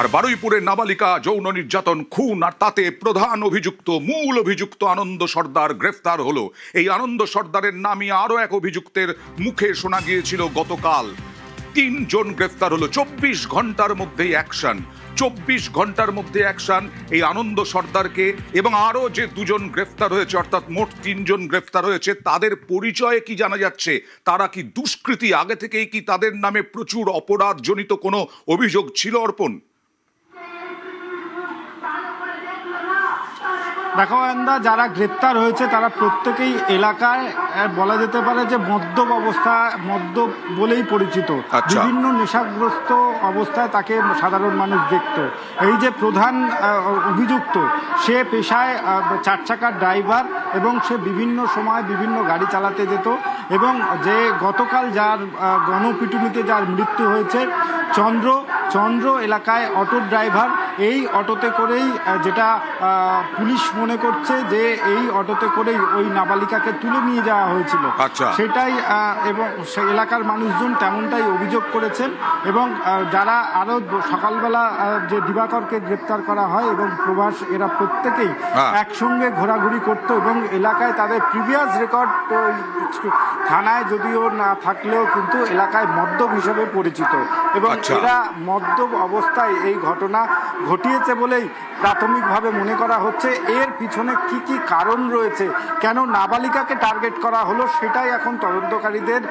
আর বারুইপুরের নাবালিকা যৌন নির্যাতন খুন, আর তাতে প্রধান অভিযুক্ত, মূল অভিযুক্ত আনন্দ সর্দার গ্রেফতার হলো। এই আনন্দ সর্দারের নামই আরো এক অভিযুক্তের মুখে শোনা গিয়েছিল গতকাল। 3 জন গ্রেফতার হলো 24 ঘন্টার মধ্যেই অ্যাকশন। 24 ঘন্টার মধ্যে অ্যাকশন এই আনন্দ সর্দারকে এবং আরো যে 2 জন গ্রেফতার হয়েছে, অর্থাৎ মোট 3 জন গ্রেফতার হয়েছে। তাদের পরিচয়ে কি জানা যাচ্ছে? তারা কি দুষ্কৃতী? আগে থেকেই কি তাদের নামে প্রচুর অপরাধ জনিত কোনো অভিযোগ ছিল অর্পণ? দেখো আন্দা, যারা গ্রেপ্তার হয়েছে তারা প্রত্যেকেই এলাকায় বলা যেতে পারে যে মদ্যপ বলেই পরিচিত। বিভিন্ন নেশাগ্রস্ত অবস্থায় তাকে সাধারণ মানুষ দেখত। এই যে প্রধান অভিযুক্ত, সে পেশায় 4 চাকার ড্রাইভার এবং সে বিভিন্ন সময় বিভিন্ন গাড়ি চালাতে যেত। এবং যে গতকাল যার গণপিটুনিতে যার মৃত্যু হয়েছে, চন্দ্র এলাকায় অটো ড্রাইভার। এই অটোতে করেই, যেটা পুলিশ মনে করছে যে এই অটোতে করেই ওই নাবালিকাকে তুলে নিয়ে যাওয়া হয়েছিল, সেটাই এবং সেই এলাকার মানুষজন তেমনটাই অভিযোগ করেছেন। এবং যারা আরও সকালবেলা যে দিবাকরকে গ্রেপ্তার করা হয় এবং প্রভাস, এরা প্রত্যেকেই একসঙ্গে ঘোরাঘুরি করত এবং এলাকায় তাদের প্রিভিয়াস রেকর্ড থানায় যদিও না থাকলেও কিন্তু এলাকায় মদ্যপ হিসেবে পরিচিত। এবং এরা মদ্যপ অবস্থায় এই ঘটনা ঘটিয়েছে বলেই প্রাথমিকভাবে মনে করা হচ্ছে। এর পিছনে কি কি কারণ রয়েছে, কেন নাবালিকাকে টার্গেট করা হলো, সেটাই এখন তদন্তকারীদের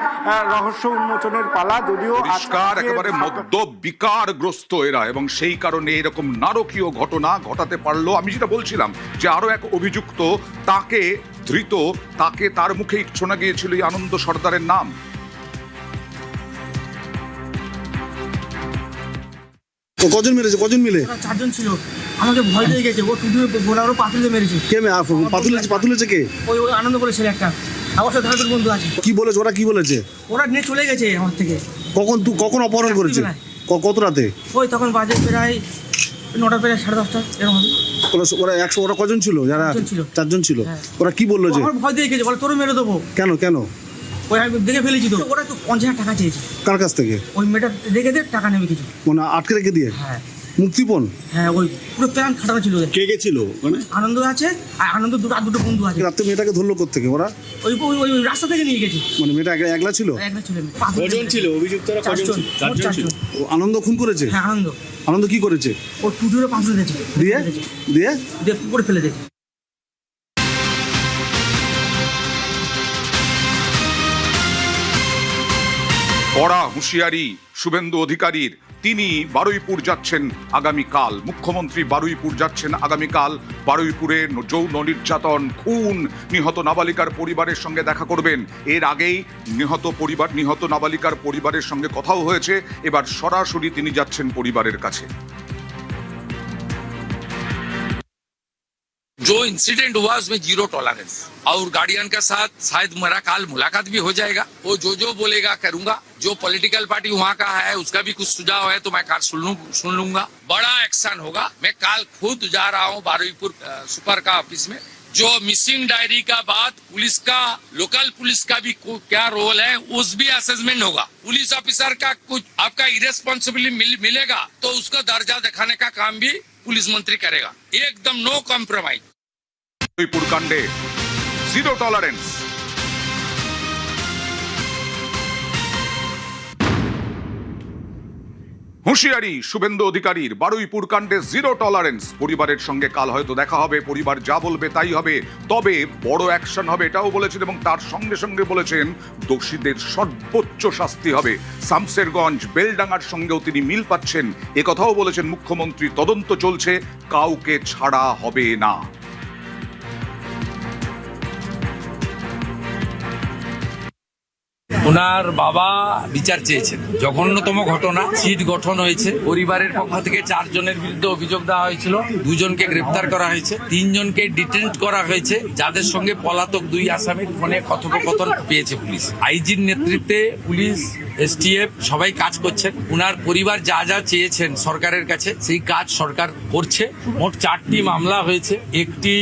রহস্য উন্মোচনের পালা। যদিও একেবারে মদ্যপ বিকারগ্রস্ত এরা, এবং সেই কারণে এরকম নারকীয় ঘটনা ঘটাতে পারলো। আমি যেটা বলছিলাম যে আরো এক অভিযুক্ত, তাকে ধৃত, তার মুখেই শোনা গিয়েছিল এই আনন্দ সর্দারের নাম। কজন মেরেছে? কজন মিলে? 4 জন ছিল। আমাকে ভয় দিয়ে গেছে, ও টুটু গোলারও পাতুলে মেরেছে। কে পাতুলেছে কে? ওই আনন্দ করে ছেলে একটা, আমার সাথে ধরে বন্ধু আছে। কি বলেছে ওরা? কি বলেছে? ওরা নিয়ে চলে গেছে আমার থেকে। কখন অপহরণ করেছে? কত রাতে? ওই তখন বাজে প্রায় 9টা, প্রায় 10:30 এরকম হবে। ওরা কজন ছিল? যারা 4 জন ছিল। ওরা কি বললো? যে আমার ভয় দিয়ে গেছে, বলে তোর মেরে দেবো। কেন? ওই আমি দেখে ফেলেছি তো। ওরা তো 50,000 টাকা চেয়েছে। কার কাছ থেকে? ওই মেয়েটা রেখে দিয়ে টাকা নেবে কিছু, মানে আটকে রেখে দিয়ে। হ্যাঁ, মুক্তিপণ। হ্যাঁ, ওই পুরো প্ল্যান খাটানো ছিল। কে ছিল? মানে আনন্দ আছে, আর আনন্দ দুটো বন্ধু আছে। রাতে মেয়েটাকে ধরলো কোত্থেকে ওরা? ওই রাস্তা থেকে নিয়ে গেছে। মানে মেয়েটা একলা ছিল? একলা ছিল। কজন ছিল অভিযুক্তরা? 4 জন ছিল। আনন্দ খুন করেছে? হ্যাঁ, আনন্দ কি করেছে? ও টুটুরে পাঁচলে দিয়েছে। দিয়ে পুকুরে ফেলে দিয়েছে। কড়া হুঁশিয়ারি শুভেন্দু অধিকারীর। তিনি বারুইপুর যাচ্ছেন আগামীকাল। মুখ্যমন্ত্রী বারুইপুর যাচ্ছেন আগামীকাল। বারুইপুরে যৌন নির্যাতন, খুন, নিহত নাবালিকার পরিবারের সঙ্গে দেখা করবেন। এর আগেই নিহত নাবালিকার পরিবারের সঙ্গে কথাও হয়েছে। এবার সরাসরি তিনি যাচ্ছেন পরিবারের কাছে। जो इंसिडेंट हुआ उसमें 0 टॉलरेंस, और गार्डियन के साथ शायद मेरा काल मुलाकात भी हो जाएगा। वो जो बोलेगा करूंगा। जो पॉलिटिकल पार्टी वहाँ का है उसका भी कुछ सुझाव है तो मैं काल सुन लूंगा। बड़ा एक्शन होगा। मैं काल खुद जा रहा हूँ बारुईपुर सुपर का ऑफिस में। जो मिसिंग डायरी का बाद पुलिस का, लोकल पुलिस का भी क्या रोल है, उस भी असेसमेंट होगा। पुलिस ऑफिसर का कुछ आपका इरेस्पॉन्सिबिलिटी मिलेगा तो उसका दर्जा दिखाने का काम भी पुलिस मंत्री करेगा। एकदम नो कॉम्प्रोमाइज। বারুইপুর কাণ্ডে 0 টলারেন্স। হুঁশিয়ারি শুভেন্দু অধিকারীর। বারুইপুর কাণ্ডে 0 টলারেন্স। পরিবারের সঙ্গে কাল হয়তো দেখা হবে, পরিবার যা বলবে তাই হবে, তবে বড় অ্যাকশন হবে এটাও বলেছেন। এবং তার সঙ্গে সঙ্গে বলেছেন দোষীদের সর্বোচ্চ শাস্তি হবে। শামসেরগঞ্জ, বেলডাঙ্গার সঙ্গেও তিনি মিল পাচ্ছেন, একথাও বলেছেন মুখ্যমন্ত্রী। তদন্ত চলছে, কাউকে ছাড়া হবে না। ওনার বাবা বিচার চেয়েছেন। জঘন্যতম ঘটনা, সিট গঠন হয়েছে। পরিবারের পক্ষ থেকে 4 জনের বিরুদ্ধে অভিযোগ দেওয়া হয়েছিল। 2 জনকে গ্রেপ্তার করা হয়েছে, 3 জনকে ডিটেন্ট করা হয়েছে, যাদের সঙ্গে পলাতক 2 আসামির ফোনে কথোপকথন পেয়েছে পুলিশ। আইজির নেতৃত্বে পুলিশ, এসটিএফ সবাই কাজ করছেন। ওনার পরিবার যা যা চেয়েছেন সরকারের কাছে সেই কাজ সরকার করছে। মোট 4টি মামলা হয়েছে। একটি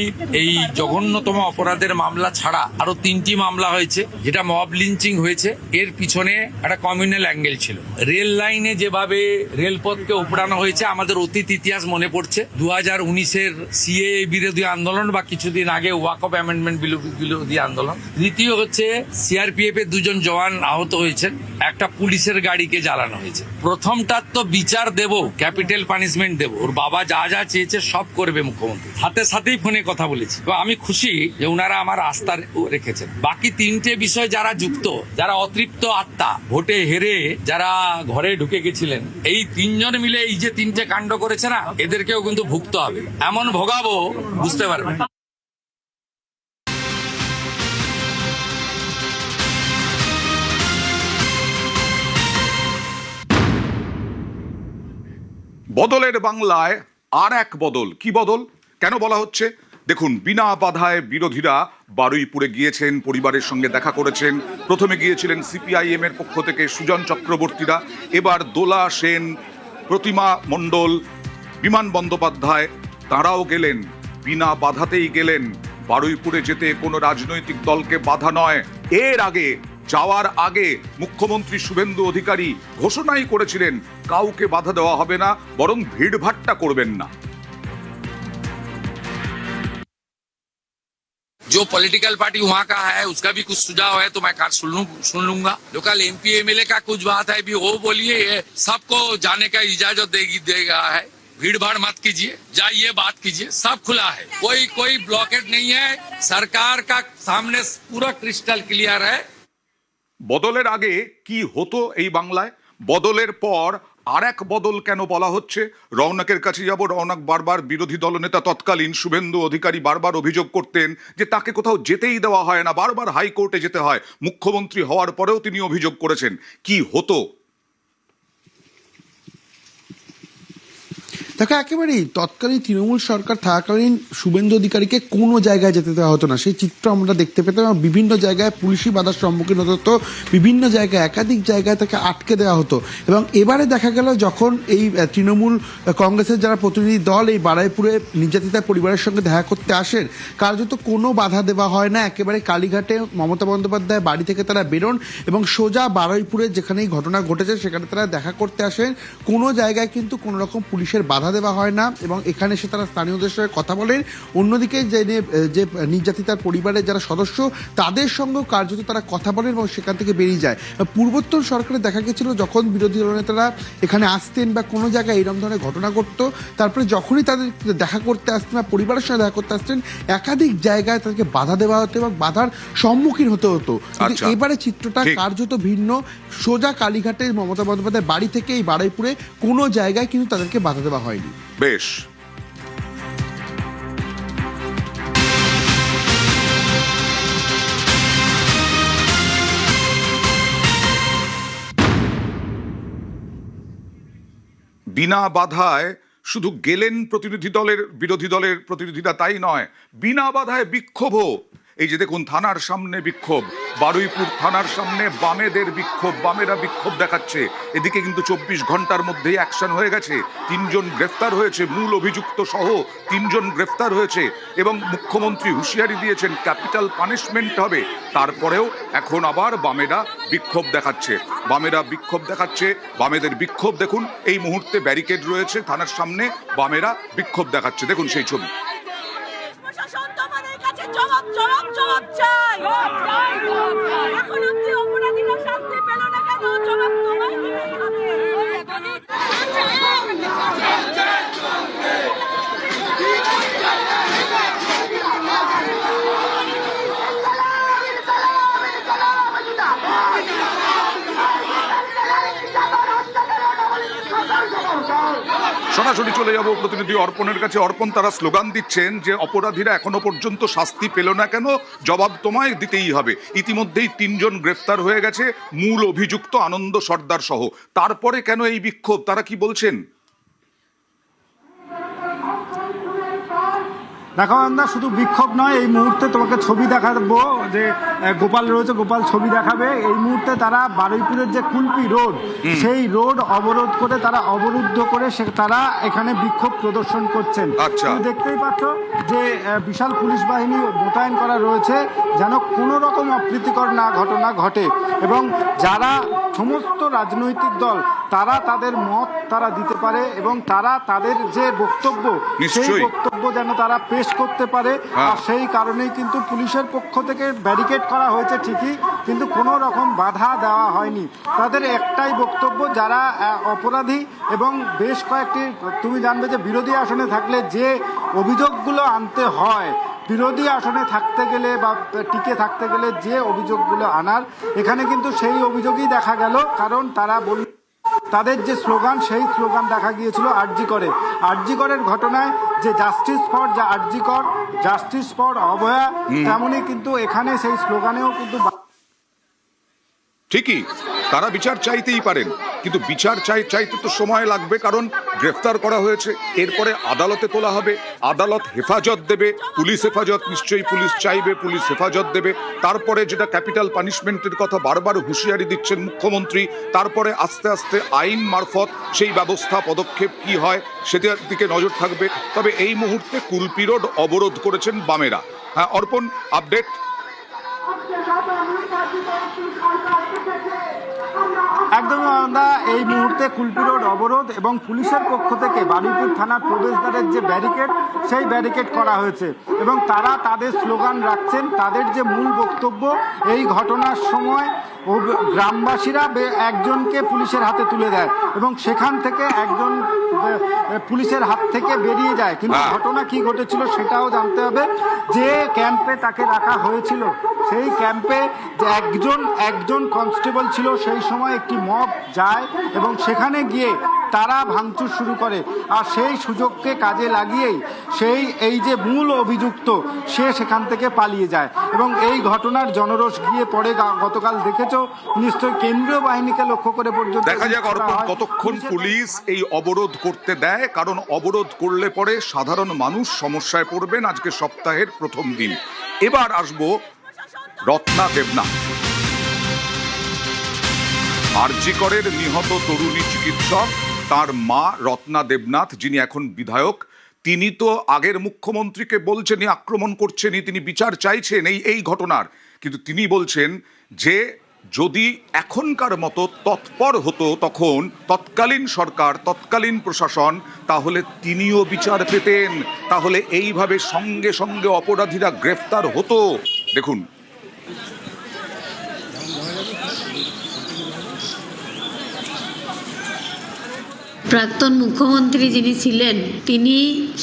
এই জঘন্যতম অপরাধের মামলা ছাড়া আরো 3টি মামলা হয়েছে, যেটা মব লিঞ্চিং হয়েছে। এর পিছনে একটা কমিউনাল অ্যাঙ্গেল ছিল। রেল লাইনে যেভাবে রেলপথকে উপড়ানো হয়েছে আমাদের অতীত ইতিহাস মনে পড়ছে। 2019-এর সিএ বিরোধী আন্দোলন বা কিছুদিন আগে ওয়াকফ অ্যামেন্ডমেন্ট বিরোধী আন্দোলন। দ্বিতীয় হচ্ছে সিআরপিএফ এর 2 জন জওয়ান আহত হয়েছেন, একটা পুলিশের গাড়িকে জ্বালানো হয়েছে। প্রথমটার তো বিচার দেব, ক্যাপিটাল পানিশমেন্ট দেব, ওর বাবা যা যা চেয়েছে সব করবে মুখ্যমন্ত্রী। হাতে সাথেই ফোনে কথা বলেছি, তো আমি খুশি যে ওনারা আমার আস্থা রেখেছেন। বাকি 3টে বিষয় যারা যুক্ত, যারা অতৃপ্ত আত্মা, ভোটে হেরে যারা ঘরে ঢুকে গেছিলেন, এই 3 জন মিলে এই যে 3টে কাণ্ড করেছে না, এদেরকেও কিন্তু ভুগতে হবে। এমন ভোগাবো বুঝতে পারবেন। বদলের বাংলায় আর এক বদল। কি বদল, কেন বলা হচ্ছে? দেখুন, বিনা বাধায় বিরোধীরা বারুইপুরে গিয়েছেন, পরিবারের সঙ্গে দেখা করেছেন। প্রথমে গিয়েছিলেন সিপিআইএম এর পক্ষ থেকে সুজন চক্রবর্তীরা, এবার দোলা সেন, প্রতিমা মণ্ডল, বিমান বন্দ্যোপাধ্যায় তারাও গেলেন। বিনা বাধাতেই গেলেন। বারুইপুরে যেতে কোনো রাজনৈতিক দলকে বাধা নয়। এর আগে যাওয়ার আগে মুখ্যমন্ত্রী শুভেন্দু অধিকারী ঘোষণাই করেছিলেন কাউকে বাধা দেওয়া হবে না, বরং ভিড়ভাট্টা করবেন না। जो पॉलिटिकल पार्टी वहाँ का है उसका भी कुछ सुझाव है तो मैं सुन लूंगा। लोकल एमपी एमएलए का कुछ बात है भी वो बोलिए, सबको जाने का इजाजत देगा है। भीड़ भाड़ मत कीजिए, जाइए बात कीजिए, सब खुला है, कोई ब्लॉकेट नहीं है। सरकार का सामने पूरा क्रिस्टल क्लियर है। বদলের আগে কি হতো এই বাংলায়, বদলের পর আর এক বদল কেন বলা হচ্ছে? রওনকের কাছে যাব। রওনক বারবার বিরোধী দলনেতা তৎকালীন শুভেন্দু অধিকারী বারবার অভিযোগ করতেন যে তাকে কোথাও যেতেই দেওয়া হয় না, বারবার হাইকোর্টে যেতে হয়। মুখ্যমন্ত্রী হওয়ার পরেও তিনি অভিযোগ করেছেন। কি হতো? দেখো, একেবারেই তৎকালীন তৃণমূল সরকার থাকাকালীন শুভেন্দু অধিকারীকে কোনো জায়গায় যেতে দেওয়া হতো না। সেই চিত্র আমরা দেখতে পেতাম এবং বিভিন্ন জায়গায় পুলিশি বাধার সম্মুখীন হতে হতো। বিভিন্ন জায়গায়, একাধিক জায়গায় তাকে আটকে দেওয়া হতো। এবং এবারে দেখা গেল যখন এই তৃণমূল কংগ্রেসের যারা প্রতিনিধি দল এই বারুইপুরে নির্যাতিতার পরিবারের সঙ্গে দেখা করতে আসেন, কার্যত কোনো বাধা দেওয়া হয় না। একেবারে কালীঘাটে মমতা বন্দ্যোপাধ্যায় বাড়ি থেকে তারা বেরোন এবং সোজা বারুইপুরে যেখানে এই ঘটনা ঘটেছে সেখানে তারা দেখা করতে আসেন। কোনো জায়গায় কিন্তু কোনো রকম পুলিশের বাধা দেওয়া হয় না এবং এখানে এসে তারা স্থানীয়দের সঙ্গে কথা বলেন। অন্যদিকে যে নির্যাতিতার পরিবারের যারা সদস্য তাদের সঙ্গেও কার্যত তারা কথা বলেন এবং সেখান থেকে বেরিয়ে যায়। পূর্বোত্তর সরকারে দেখা গেছিল যখন বিরোধী দলনেতারা এখানে আসতেন বা কোনো জায়গায় এরকম ধরনের ঘটনা ঘটতো, তারপরে যখনই তাদের দেখা করতে আসতেন বা পরিবারের সঙ্গে দেখা করতে আসতেন, একাধিক জায়গায় তাদেরকে বাধা দেওয়া হতো এবং বাধার সম্মুখীন হতে হতো। এবারে চিত্রটা কার্যত ভিন্ন। সোজা কালীঘাটের মমতা বন্দ্যোপাধ্যায় বাড়ি থেকে এই বারুইপুরে কোনো জায়গায় কিন্তু তাদেরকে বাধা দেওয়া হয়নি। বেশ, বিনা বাধায় শুধু গেলেন বিরোধী দলের প্রতিনিধিরা, তাই নয়, বিনা বাধায় বিক্ষোভও। এই যে দেখুন, থানার সামনে বিক্ষোভ, বারুইপুর থানার সামনে বামেদের বিক্ষোভ, বামেরা বিক্ষোভ দেখাচ্ছে। এদিকে কিন্তু 24 ঘন্টার মধ্যেই অ্যাকশন হয়ে গেছে। 3 জন গ্রেফতার হয়েছে, মূল অভিযুক্ত সহ 3 জন গ্রেফতার হয়েছে এবং মুখ্যমন্ত্রী হুঁশিয়ারি দিয়েছেন ক্যাপিটাল পানিশমেন্ট হবে। তারপরেও এখন আবার বামেরা বিক্ষোভ দেখাচ্ছে। বামেদের বিক্ষোভ দেখুন, এই মুহূর্তে ব্যারিকেড রয়েছে থানার সামনে, বামেরা বিক্ষোভ দেখাচ্ছে। দেখুন সেই ছবি। জবাব চাই। এখন অব্দি অপরাধীরা শাস্তি পেল না কেন? জবাব তোমায় দিতেই হবে। সরাসরি চলে যাব প্রতিনিধি অর্পণের কাছে। অর্পণ, তারা স্লোগান দিচ্ছেন যে অপরাধীরা এখনো পর্যন্ত শাস্তি পেল না কেন, জবাব তোমায় দিতেই হবে। ইতিমধ্যেই 3 জন গ্রেফতার হয়ে গেছে, মূল অভিযুক্ত আনন্দ সর্দার সহ। তারপরে কেন এই বিক্ষোভ, তারা কি বলছেন? দেখো আমরা শুধু বিক্ষোভ নয়, এই মুহূর্তে তোমাকে ছবি দেখাবো যে গোপাল রয়েছে, গোপাল ছবি দেখাবে। এই মুহূর্তে তারা বারুইপুরের যে কুলপি রোড, সেই রোড অবরোধ করে তারা অবরুদ্ধ করে তারা এখানে বিক্ষোভ প্রদর্শন করছেন। তুমি দেখতেই পাচ্ছ যে বিশাল পুলিশ বাহিনী মোতায়েন করা রয়েছে যেন কোনো রকম অপ্রীতিকর ঘটনা ঘটে, এবং যারা সমস্ত রাজনৈতিক দল তারা তাদের মত তারা দিতে পারে এবং তারা তাদের যে বক্তব্য সেই বক্তব্য যেন তারা পেশ করতে পারে। আর সেই কারণেই কিন্তু পুলিশের পক্ষ থেকে ব্যারিকেড করা হয়েছে ঠিকই, কিন্তু কোনো রকম বাধা দেওয়া হয়নি। তাদের একটাই বক্তব্য, যারা অপরাধী এবং বেশ কয়েকটি, তুমি জানবে যে বিরোধী আসনে থাকলে যে অভিযোগগুলো আনতে হয়, বিরোধী আসনে থাকতে গেলে বা টিকে থাকতে গেলে যে অভিযোগগুলো আনার, এখানে কিন্তু সেই অভিযোগই দেখা গেল। কারণ তারা বলল তাদের যে স্লোগান, সেই স্লোগান দেখা গিয়েছিল আরজি করের ঘটনায় যে জাস্টিস ফর আরজি কর, জাস্টিস ফর অভয়া, তেমনই কিন্তু এখানে সেই স্লোগানেও কিন্তু ঠিকই তারা বিচার চাইতেই পারেন, কিন্তু বিচার চাইতে তো সময় লাগবে, কারণ গ্রেফতার করা হয়েছে, এরপরে আদালতে তোলা হবে, আদালত হেফাজত দেবে, পুলিশ হেফাজত নিশ্চয়ই পুলিশ চাইবে, পুলিশ হেফাজত দেবে, তারপরে যেটা ক্যাপিটাল পানিশমেন্টের কথা বারবার হুঁশিয়ারি দিচ্ছেন মুখ্যমন্ত্রী, তারপরে আস্তে আস্তে আইন মারফত সেই ব্যবস্থা পদক্ষেপ কি হয় সেটার দিকে নজর থাকবে। তবে এই মুহূর্তে কুলপি রোড অবরোধ করেছেন বামেরা। হ্যাঁ অর্পণ, আপডেট। একদম আমরা এই মুহূর্তে কুলপি রোড অবরোধ এবং পুলিশের পক্ষ থেকে বারুইপুর থানার প্রবেশদ্বারের যে ব্যারিকেড, সেই ব্যারিকেড করা হয়েছে এবং তারা তাদের স্লোগান রাখছেন। তাদের যে মূল বক্তব্য, এই ঘটনার সময় গ্রামবাসীরা একজনকে পুলিশের হাতে তুলে দেয় এবং সেখান থেকে একজন পুলিশের হাত থেকে বেরিয়ে যায়, কিন্তু ঘটনা কি ঘটেছিল সেটাও জানতে হবে। যে ক্যাম্পে তাকে রাখা হয়েছিল, সেই ক্যাম্পে যে একজন কনস্টেবল ছিল, সেই সময় একটি মব যায় এবং সেখানে গিয়ে তারা ভাঙচুর শুরু করে। আর সেই সুযোগকে কাজে লাগিয়েই এই যে মূল অভিযুক্ত, সে সেখান থেকে পালিয়ে যায় এবং এই ঘটনার জনরোষ গিয়ে পড়ে। গতকাল দেখেছো নিশ্চয়ই, কেন্দ্রীয় বাহিনীকে লক্ষ্য করে পর্যন্ত দেখা যাক কতক্ষণ পুলিশ এই অবরোধ করতে দেয়, কারণ অবরোধ করলে পরে সাধারণ মানুষ সমস্যায় পড়বেন। আজকে সপ্তাহের প্রথম দিন। এবার আসবো রত্না দেবনাথ, আরজি করের নিহত তরুণী চিকিৎসক, তার মা রত্না দেবনাথ, যিনি এখন বিধায়ক। তিনি তো আগের মুখ্যমন্ত্রীকে বলছেন আক্রমণ করছেন, তিনি বিচার চাইছেন এই ঘটনার, কিন্তু তিনি বলছেন যে যদি এখনকার মতো তৎপর হতো তখন তৎকালীন সরকার, তৎকালীন প্রশাসন, তাহলে তিনিও বিচার পেতেন, তাহলে এইভাবে সঙ্গে সঙ্গে অপরাধীরা গ্রেফতার হতো। দেখুন, প্রাক্তন মুখ্যমন্ত্রী যিনি ছিলেন তিনি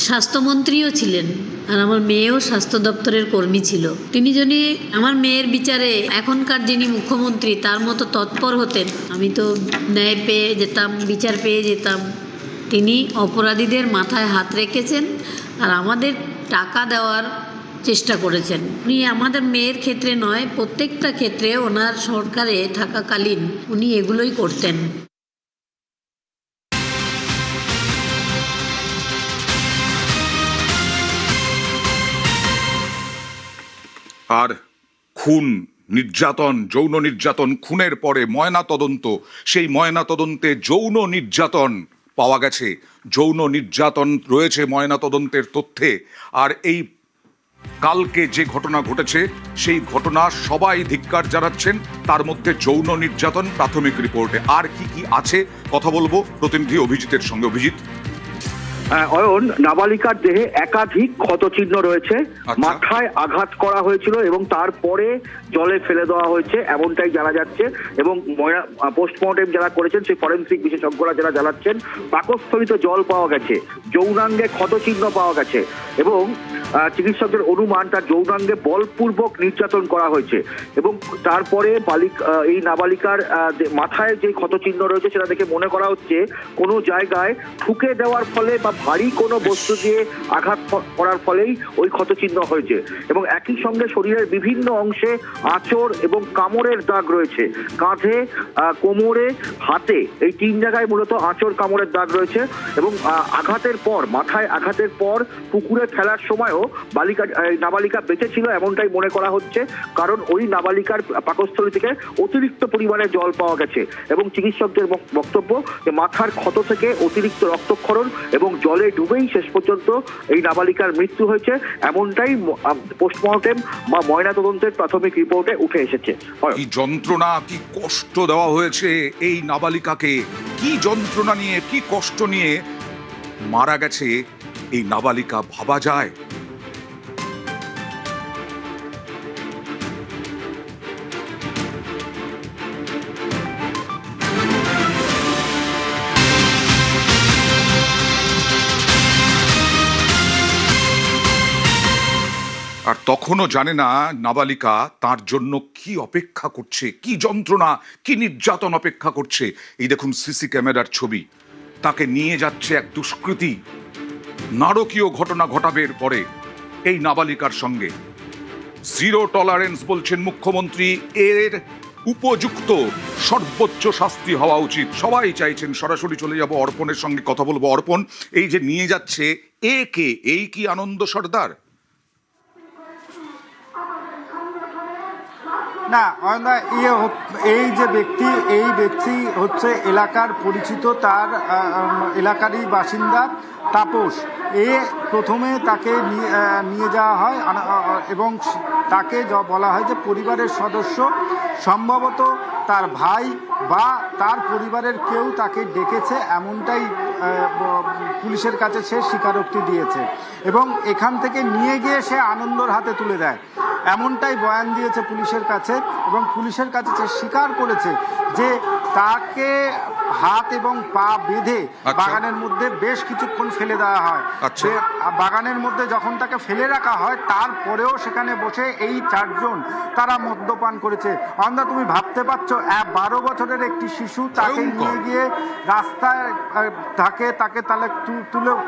স্বাস্থ্যমন্ত্রীও ছিলেন, আর আমার মেয়েও স্বাস্থ্য দপ্তরের কর্মী ছিল। তিনি যদি আমার মেয়ের বিচারে এখনকার যিনি মুখ্যমন্ত্রী তার মতো তৎপর হতেন, আমি তো ন্যায় পেয়ে যেতাম, বিচার পেয়ে যেতাম। তিনি অপরাধীদের মাথায় হাত রেখেছেন আর আমাদের টাকা দেওয়ার চেষ্টা করেছেন। উনি আমাদের মেয়ের ক্ষেত্রে নয়, প্রত্যেকটা ক্ষেত্রে ওনার সরকারে থাকাকালীন উনি এগুলোই করতেন। আর খুন, নির্যাতন, যৌন নির্যাতন, খুনের পরে ময়না তদন্ত, সেই ময়না তদন্তে যৌন নির্যাতন পাওয়া গেছে, যৌন নির্যাতন রয়েছে ময়না তদন্তের তথ্যে। আর এই কালকে যে ঘটনা ঘটেছে, সেই ঘটনা সবাই ধিক্কার জানাচ্ছেন, তার মধ্যে যৌন নির্যাতন প্রাথমিক রিপোর্টে। আর কি কি আছে কথা বলবো প্রতিনিধি অভিজিতের সঙ্গে। অভিজিৎ। অয়ন, নাবালিকার দেহে একাধিক ক্ষতচিহ্ন রয়েছে, মাথায় আঘাত করা হয়েছিল এবং তারপরে জলে ফেলে দেওয়া হয়েছে, এমনটাই জানা যাচ্ছে। এবং পোস্টমর্টেম যারা করেছেন, সেই ফরেন্সিক বিশেষজ্ঞরা যারা জানাচ্ছেন, পাকস্থলিত জল পাওয়া গেছে, যৌনাঙ্গে ক্ষতচিহ্ন পাওয়া গেছে এবং চিকিৎসকদের অনুমান তার যৌনাঙ্গে বলপূর্বক নির্যাতন করা হয়েছে। এবং তারপরে এই নাবালিকার মাথায় যে ক্ষতচিহ্ন রয়েছে সেটা দেখে মনে করা হচ্ছে কোনো জায়গায় ঠুকে দেওয়ার ফলে বা ভারী কোনো বস্তু দিয়ে আঘাত করার ফলেই ওই ক্ষতচিহ্ন হয়েছে। এবং একই সঙ্গে শরীরের বিভিন্ন অংশে আঁচড় এবং কামড়ের দাগ রয়েছে, কাঁধে, কোমরে, হাতে, এই 3 জায়গায় মূলত আঁচড় কামড়ের দাগ রয়েছে। এবং আঘাতের পর, মাথায় আঘাতের পর পুকুরে ফেলার সময়ও নাবালিকা বেঁচে ছিল এমনটাই মনে করা হচ্ছে, কারণ ওই নাবালিকার পাকস্থলী থেকে অতিরিক্ত পরিমাণে জল পাওয়া গেছে এবং চিকিৎসকদের বক্তব্য যে মাথার ক্ষত থেকে অতিরিক্ত রক্তক্ষরণ এবং জলে ডুবেই শেষ পর্যন্ত এই নাবালিকার মৃত্যু হয়েছে, এমনটাই পোস্টমর্টেম বা ময়নাতদন্তের প্রাথমিক রিপোর্টে উঠে এসেছে। কি যন্ত্রণা, কি কষ্ট দেওয়া হয়েছে এই নাবালিকাকে, কি যন্ত্রণা নিয়ে, কি কষ্ট নিয়ে মারা গেছে এই নাবালিকা, ভাবা যায়? আর তখনও জানে না নাবালিকা তার জন্য কি অপেক্ষা করছে, কি যন্ত্রণা, কি নির্যাতন অপেক্ষা করছে। এই দেখুন সিসি ক্যামেরার ছবি, তাকে নিয়ে যাচ্ছে এক দুষ্কৃতী, নারকীয় ঘটনা ঘটাবের পরে এই নাবালিকার সঙ্গে। জিরো টলারেন্স বলছেন মুখ্যমন্ত্রী, এর উপযুক্ত সর্বোচ্চ শাস্তি হওয়া উচিত। সবাই চাইছেন, সরাসরি চলে যাব অর্পণের সঙ্গে কথা বলবো। অর্পণ, এই যে নিয়ে যাচ্ছে কে, এই কি আনন্দ সর্দার? না, এই যে ব্যক্তি, এই ব্যক্তি হচ্ছে এলাকার পরিচিত, তার এলাকারই বাসিন্দা তাপস। প্রথমে তাকে নিয়ে যাওয়া হয় এবং তাকে বলা হয় যে পরিবারের সদস্য, সম্ভবত তার ভাই বা তার পরিবারের কেউ তাকে ডেকেছে, এমনটাই পুলিশের কাছে সে স্বীকারোক্তি দিয়েছে এবং এখান থেকে নিয়ে গিয়ে সে আনন্দর হাতে তুলে দেয়, এমনটাই বয়ান দিয়েছে পুলিশের কাছে। এবং পুলিশের কাছে সে স্বীকার করেছে যে তাকে হাত এবং পা বেঁধে বাগানের মধ্যে বেশ কিছুক্ষণ ফেলে দেওয়া হয়। বাগানের মধ্যে যখন তাকে ফেলে রাখা হয়, তারপরেও সেখানে বসে এই চারজন তারা মদ্যপান করেছে। অন্ধা, তুমি ভাবতে পারছো 12 বছরের একটি শিশু, তাকে নিয়ে গিয়ে রাস্তায় তাকে তাহলে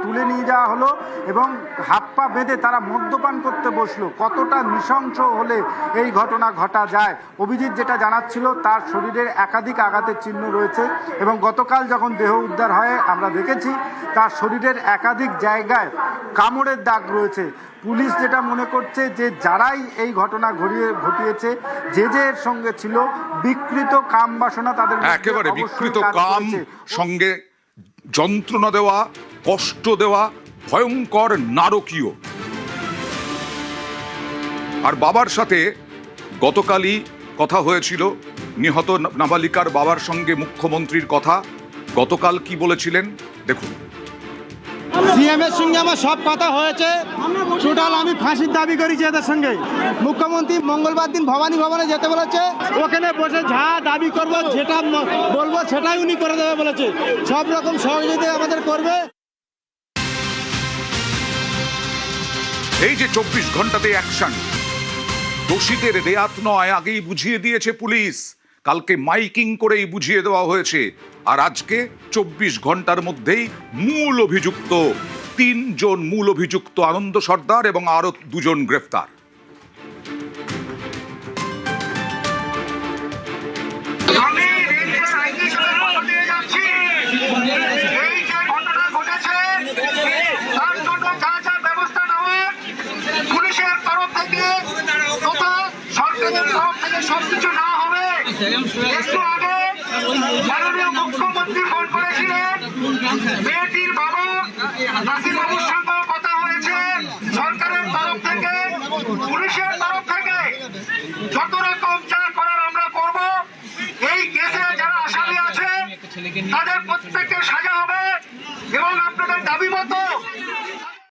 তুলে নিয়ে যাওয়া হলো এবং হাত পা বেঁধে তারা মদ্যপান করতে বসলো। কতটা নৃশংস হলে এই ঘটনা ঘটা যায়? অভিজিৎ যেটা জানাচ্ছিল, তার শরীরের একাধিক আঘাতের চিহ্ন রয়েছে এবং গতকাল যখন দেহ উদ্ধার হয় আমরা দেখেছি তার শরীরের একাধিক জায়গায় কামড়ের দাগ রয়েছে। পুলিশ যেটা মনে করছে যে যারাই এই ঘটনা ঘটিয়েছে, যে এর সঙ্গে ছিল, বিকৃত কাম বাসনা তাদের একেবারে বিকৃত কাম, সঙ্গে যন্ত্রণা দেওয়া, কষ্ট দেওয়া, ভয়ঙ্কর নারকীয়। আর বাবার সাথে গতকালই কথা হয়েছিল নিহত নাবালিকার বাবার সঙ্গে মুখ্যমন্ত্রীর কথা। গতকাল কি বলেছিলেন দেখুন। সিএম এর সঙ্গে আমার সব কথা হয়েছে, টোটাল আমি ফাঁসির দাবি করেছি এদের সঙ্গে। মুখ্যমন্ত্রী মঙ্গলবার দিন ভবানী ভবনে যেতে বলেছে, ওখানে বসে যা দাবি করব, যেটা বলবো সেটাই উনি করে দেবে বলেছে। সব রকম সহযোগিতা আমাদের করবে। এই যে 24 ঘন্টাতে অ্যাকশন, দোষীদের রেয়াত নয়, আগেই বুঝিয়ে দিয়েছে পুলিশ। কালকে মাইকিং করেই বুঝিয়ে দেওয়া হয়েছে। আর আজকে 24 ঘন্টার মধ্যেই মূল অভিযুক্ত 3 জন মূল অভিযুক্ত আনন্দ সর্দার এবং আরো 2 জন গ্রেফতার। সবকিছু না হবে, একটু আগে মাননীয় মুখ্যমন্ত্রী ফোন করেছিলেন, মেয়েটির বাবা নাসির বাবুর সঙ্গে কথা হয়েছে। সরকারের তরফ থেকে, পুলিশের তরফ থেকে যত রকম